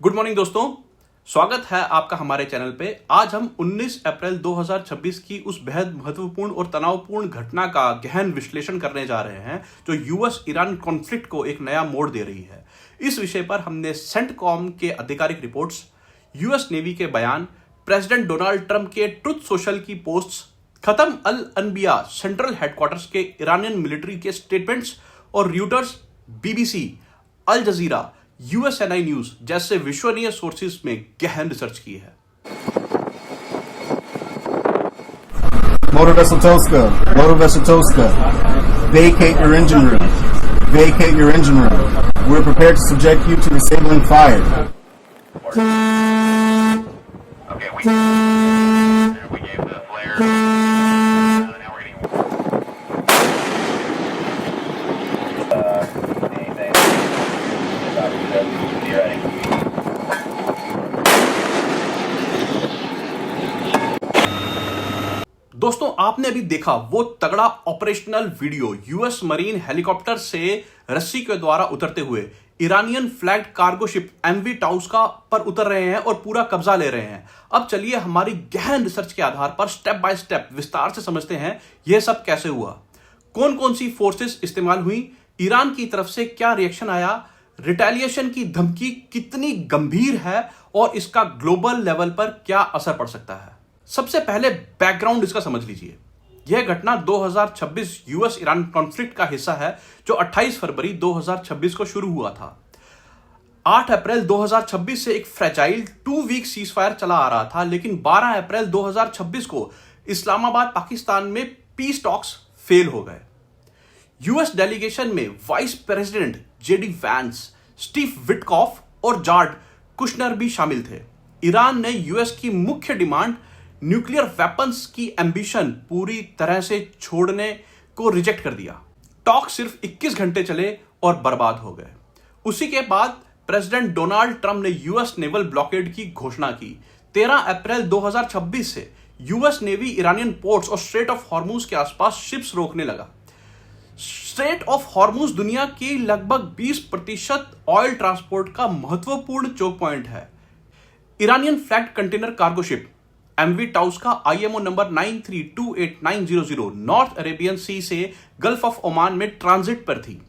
Good morning दोस्तों, स्वागत है आपका हमारे चैनल पे। आज हम 19 अप्रैल 2026 की उस बेहद महत्वपूर्ण और तनावपूर्ण घटना का गहन विश्लेषण करने जा रहे हैं जो यूएस ईरान कॉन्फ्लिक्ट को एक नया मोड़ दे रही है। इस विषय पर हमने सेंटकॉम के आधिकारिक रिपोर्ट्स, यूएस नेवी के बयान, प्रेसिडेंट डोनाल्ड ट्रंप के ट्रुथ सोशल की पोस्ट्स, खत्म अल अनबिया सेंट्रल हेडक्वार्टर्स के ईरानियन मिलिट्री के स्टेटमेंट्स और र्यूटर्स, बीबीसी, अल जजीरा, यूएसएनआई न्यूज जैसे विश्वसनीय सोर्सेज में गहन रिसर्च की है। Motor vessel Toska, vacate your engine room. Vacate your engine room. We're prepared to subject you to disabling fire. Okay, we gave the flare. Now we're getting. Anything? You ready? दोस्तों, आपने अभी देखा वो तगड़ा operational video US marine helicopter से रस्सी के द्वारा उतरते हुए Iranian flagged cargo ship MV Touska पर उतर रहे हैं और पूरा कब्जा ले रहे हैं। अब चलिए हमारी गहन रिसर्च के आधार पर स्टेप बाय स्टेप विस्तार से समझते हैं यह सब कैसे हुआ, कौन कौन सी फोर्सेस इस्तेमाल हुई, ईरान की तरफ से क्या रिएक्शन आया, रिटेलिएशन की धमकी कितनी गंभीर है और इसका ग्लोबल लेवल पर क्या असर पड़ सकता है। सबसे पहले बैकग्राउंड इसका समझ लीजिए। यह घटना 2026 यूएस ईरान कॉन्फ्लिक्ट का हिस्सा है जो 28 फरवरी 2026 को शुरू हुआ था। 8 अप्रैल 2026 से एक फ्रेजाइल 2 वीक सीजफायर चला आ रहा था, लेकिन 12 अप्रैल 2026 को इस्लामाबाद पाकिस्तान में पीस टॉक्स फेल हो गए। यूएस डेलीगेशन में vice president JD Vance, Steve Witkoff और जॉर्ज कुशनर भी शामिल थे। ईरान ने यूएस की मुख्य डिमांड न्यूक्लियर वेपन्स की एम्बिशन पूरी तरह से छोड़ने को रिजेक्ट कर दिया। टॉक सिर्फ 21 घंटे चले और बर्बाद हो गए। उसी के बाद प्रेसिडेंट डोनाल्ड ट्रंप ने यूएस नेवल ब्लॉकेड की घोषणा की। 13 अप्रैल 2026 से यूएस नेवी ईरानियन पोर्ट्स और स्ट्रेट ऑफ हॉर्मुज के आसपास शिप्स रोकने लगा। स्ट्रेट ऑफ हॉर्मुज दुनिया की लगभग 20% ऑयल ट्रांसपोर्ट का महत्वपूर्ण चोक पॉइंट है। Iranian flagged container cargo ship MV Touska IMO number 9328900 North Arabian Sea से गल्फ ऑफ ओमान में ट्रांजिट पर थी।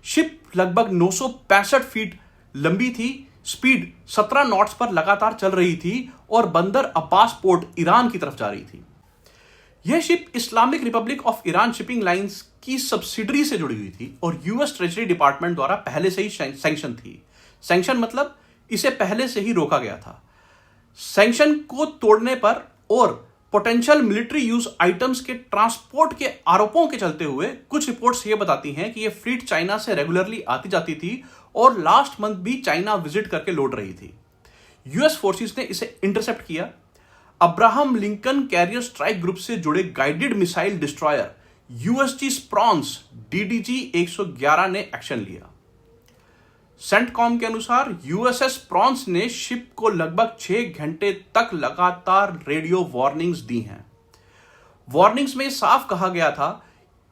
शिप लगभग 965 फीट लंबी थी, स्पीड 17 नॉट्स पर लगातार चल रही थी और बंदर अब्बास पोर्ट ईरान की तरफ जा रही थी। यह ship Islamic Republic of Iran shipping lines की सब्सिडरी से जुड़ी हुई थी और यूएस ट्रेजरी डिपार्टमेंट द्वारा पहले से ही सैंक्शन थी। सैंक्शन मतलब इसे पहले से ही रोका गया था। सैंक्शन को तोड़ने पर और पोटेंशियल मिलिट्री यूज आइटम्स के ट्रांसपोर्ट के आरोपों के चलते हुए कुछ रिपोर्ट्स ये बताती हैं कि यह फ्लीट चाइना से रेगुलरली आती जाती थी और लास्ट मंथ भी चाइना विजिट करके लौट रही थी। यूएस फोर्सेस ने इसे इंटरसेप्ट किया। Abraham Lincoln carrier strike group से जुड़े guided missile destroyer USG Spruance DDG 111 ने एक्शन लिया। सेंटकॉम के अनुसार यूएसएस प्रॉन्स ने शिप को लगभग 6 घंटे तक लगातार रेडियो वार्निंग्स दी हैं। वार्निंग्स में साफ कहा गया था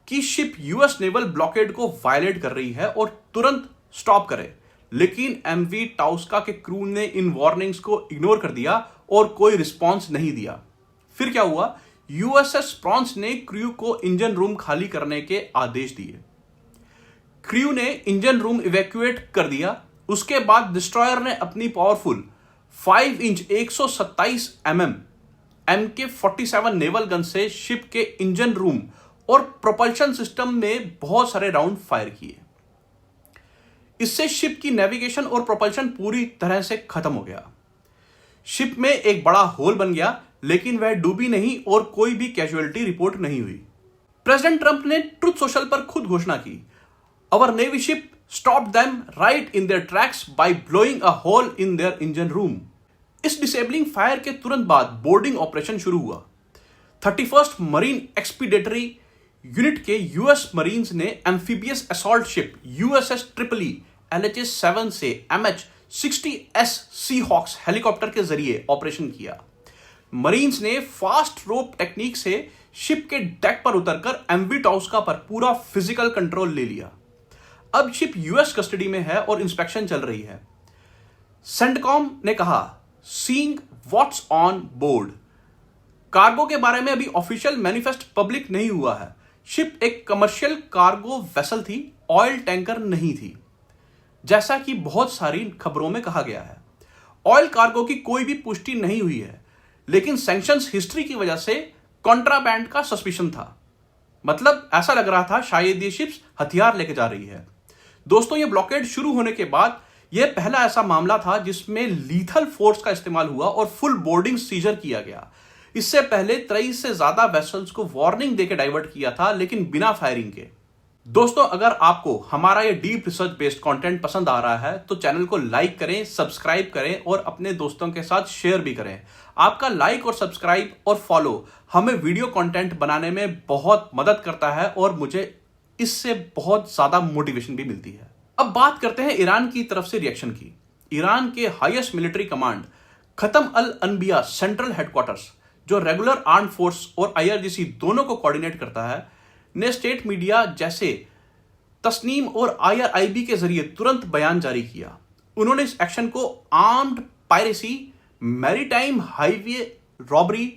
कि शिप यूएस नेवल ब्लॉकेड को वायलेट कर रही है और तुरंत स्टॉप करे, लेकिन एमवी टाउस्का के क्रू ने इन वार्निंग्स को इग्नोर कर दिया और कोई रिस्पॉन्स नहीं दिया। फिर क्या हुआ? यूएसएस प्रॉन्स ने क्रू को इंजन रूम खाली करने के आदेश दिए। क्रू ने इंजन रूम इवैक्यूएट कर दिया। उसके बाद डिस्ट्रॉयर ने अपनी powerful 5 inch 127 mm MK-47 naval gun से शिप के इंजन रूम और प्रोपल्शन सिस्टम में बहुत सारे राउंड फायर किए। इससे शिप की नेविगेशन और प्रोपल्शन पूरी तरह से खत्म हो गया। शिप में एक बड़ा होल बन गया, लेकिन वह डूबी नहीं और कोई भी कैजुअलिटी रिपोर्ट नहीं हुई। प्रेसिडेंट ट्रंप ने ट्रुथ सोशल पर खुद घोषणा की, Our Navy ship stopped them right in their tracks by blowing a hole in their engine room. इस डिसेबलिंग फायर के तुरंत बाद बोर्डिंग ऑपरेशन शुरू हुआ। 31st मरीन एक्सपीडिटरी यूनिट के यूएस मरीन्स ने amphibious assault ship USS Tripoli LHA-7 से MH-60S Seahawks helicopter के जरिए ऑपरेशन किया। मरीन्स ने फास्ट रोप टेक्निक से शिप के डेक पर उतरकर एमवी टाउस्का पर पूरा फिजिकल कंट्रोल ले लिया। अब शिप यूएस कस्टडी में है और इंस्पेक्शन चल रही है। सेंटकॉम ने कहा, seeing what's on board. Cargo के बारे में अभी ऑफिशियल मैनिफेस्ट पब्लिक नहीं हुआ है। शिप एक कमर्शियल कार्गो वेसल थी, ऑयल टैंकर नहीं थी, जैसा कि बहुत सारी खबरों में कहा गया है। ऑयल कार्गो की कोई भी पुष्टि नहीं हुई है, लेकिन सैंक्शंस हिस्ट्री की वजह से कॉन्ट्राबैंड का सस्पिशन था। मतलब ऐसा लग रहा था शायद ये शिप्स हथियार लेके जा रही है। दोस्तों, ये ब्लॉकेड शुरू होने के बाद यह पहला ऐसा मामला था जिसमें लीथल फोर्स का इस्तेमाल हुआ और फुल बोर्डिंग सीजर किया गया। इससे पहले 23 से ज्यादा वेसल्स को वार्निंग देकर डाइवर्ट किया था, लेकिन बिना फायरिंग के। दोस्तों, अगर आपको हमारा ये डीप रिसर्च बेस्ड कंटेंट पसंद आ रहा है तो चैनल को लाइक करें, सब्सक्राइब करें और अपने दोस्तों के साथ शेयर भी करें। आपका लाइक और सब्सक्राइब और फॉलो हमें वीडियो कंटेंट बनाने में बहुत मदद करता है और मुझे इससे बहुत ज्यादा मोटिवेशन भी मिलती है। अब बात करते हैं ईरान की तरफ से रिएक्शन की। ईरान के हाईएस्ट मिलिट्री कमांड खत्म अल अनबिया सेंट्रल हेडक्वार्टर्स, जो रेगुलर आर्म फोर्स और IRGC दोनों को कोऑर्डिनेट करता है, ने स्टेट मीडिया जैसे तस्नीम और IRIB के जरिए तुरंत बयान जारी किया। उन्होंने इस एक्शन को armed piracy, maritime highway robbery,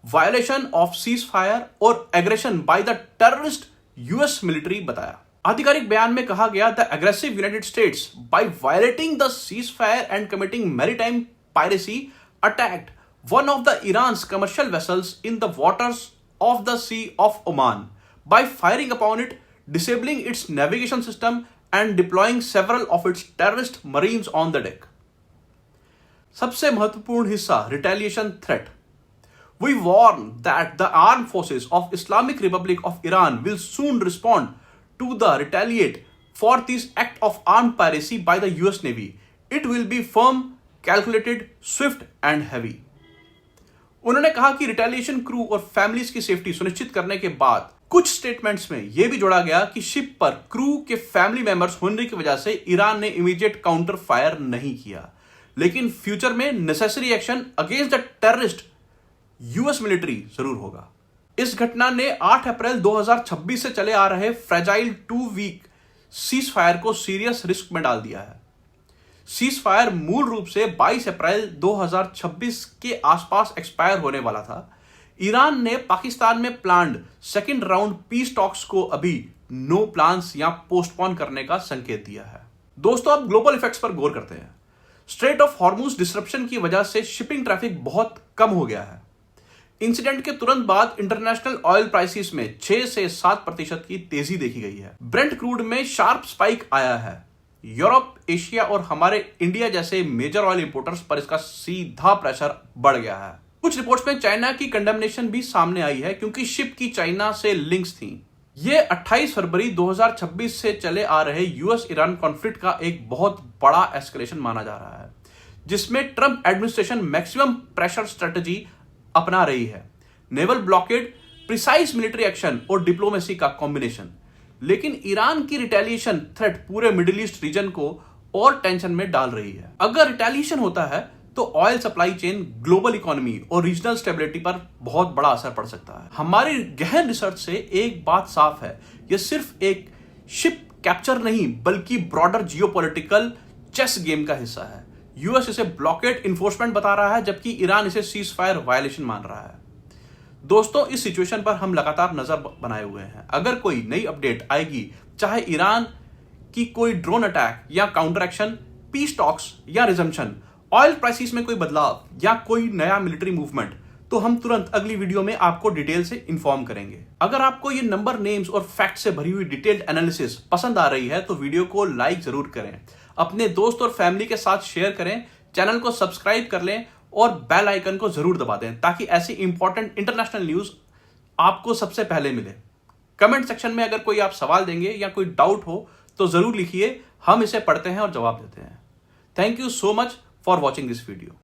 violation of ceasefire और aggression by the terrorist US military बताया। आधिकारिक बयान में कहा गया, the aggressive United States by violating the ceasefire and committing maritime piracy attacked one of the Iran's commercial vessels in the waters of the Sea of Oman by firing upon it, disabling its navigation system and deploying several of its terrorist marines on the deck. सबसे महत्वपूर्ण हिस्सा, retaliation threat. We warn that the armed forces of Islamic Republic of Iran will soon respond to the retaliate for this act of armed piracy by the US Navy. It will be firm, calculated, swift and heavy. उन्होंने कहा कि retaliation crew और families की safety सुनिश्चित करने के बाद कुछ स्टेटमेंट्स में यह भी जोड़ा गया कि शिप पर क्रू के फैमिली मेंबर्स होने की वजह से ईरान ने इमीडिएट काउंटर फायर नहीं किया, लेकिन फ्यूचर में necessary action against the terrorist US military जरूर होगा। इस घटना ने 8 अप्रैल 2026 से चले आ रहे फ्रेजाइल 2 वीक सीज फायर को सीरियस रिस्क में डाल दिया है। सीज फायर मूल रूप से 22 अप्रैल 2026 के आसपास एक्सपायर होने वाला था। ईरान ने पाकिस्तान में planned second round peace talks को अभी नो प्लान्स या पोस्टपोन करने का संकेत दिया है। दोस्तों, अब ग्लोबल इफेक्ट्स पर गौर करते हैं। स्ट्रेट ऑफ हॉर्मुज डिसरप्शन की वजह से शिपिंग ट्रैफिक बहुत कम हो गया है। इंसिडेंट के तुरंत बाद इंटरनेशनल ऑयल प्राइसेस में 6 से 7% की तेजी देखी गई है। ब्रेंट क्रूड में शार्प स्पाइक आया है। यूरोप, एशिया और हमारे इंडिया जैसे मेजर ऑयल इंपोर्टर्स पर इसका सीधा प्रेशर बढ़ गया है। कुछ रिपोर्ट्स में चाइना की कंडेमनेशन भी सामने आई है क्योंकि शिप की चाइना से लिंक्स थी। ये 28 फरवरी 2026 से चले आ रहे US ईरान कॉन्फ्लिक्ट का एक बहुत बड़ा एस्केलेशन माना जा रहा है, जिसमें Trump administration maximum pressure strategy अपना रही है। Naval blockade, precise military action और डिप्लोमेसी का कॉम्बिनेशन। लेकिन ईरान की रिटेलिएशन थ्रेट पूरे मिडिल ईस्ट रीजन को और टेंशन में डाल रही है। अगर रिटेलिएशन होता है तो oil supply chain, global economy और रीजनल स्टेबिलिटी पर बहुत बड़ा असर पड़ सकता है। हमारी गहन रिसर्च से एक बात साफ है, यह सिर्फ एक शिप कैप्चर नहीं बल्कि ब्रॉडर जियोपॉलिटिकल चेस गेम का हिस्सा है। US इसे ब्लॉकेड इन्फोर्समेंट बता रहा है, जबकि ईरान इसे सीज फायर वायलेशन मान रहा है। दोस्तों, इस सिचुएशन पर हम लगातार नजर बनाए हुए हैं। अगर कोई नई अपडेट आएगी, चाहे ईरान की कोई ड्रोन अटैक या काउंटर एक्शन, पीस टॉक्स या रिजम्पशन, ऑयल प्राइसेस में कोई बदलाव या कोई नया मिलिट्री मूवमेंट, तो हम तुरंत अगली वीडियो में आपको डिटेल से इन्फॉर्म करेंगे। अगर आपको ये नंबर, नेम्स और फैक्ट से भरी हुई डिटेल्ड एनालिसिस पसंद आ रही है तो वीडियो को लाइक जरूर करें, अपने दोस्त और फैमिली के साथ शेयर करें, चैनल को सब्सक्राइब कर लें और बेल आइकन को जरूर दबा दें ताकि ऐसी इंपॉर्टेंट इंटरनेशनल न्यूज आपको सबसे पहले मिले। कमेंट सेक्शन में अगर कोई आप सवाल देंगे या कोई डाउट हो तो जरूर लिखिए, हम इसे पढ़ते हैं और जवाब देते हैं। Thank you so much for watching this video.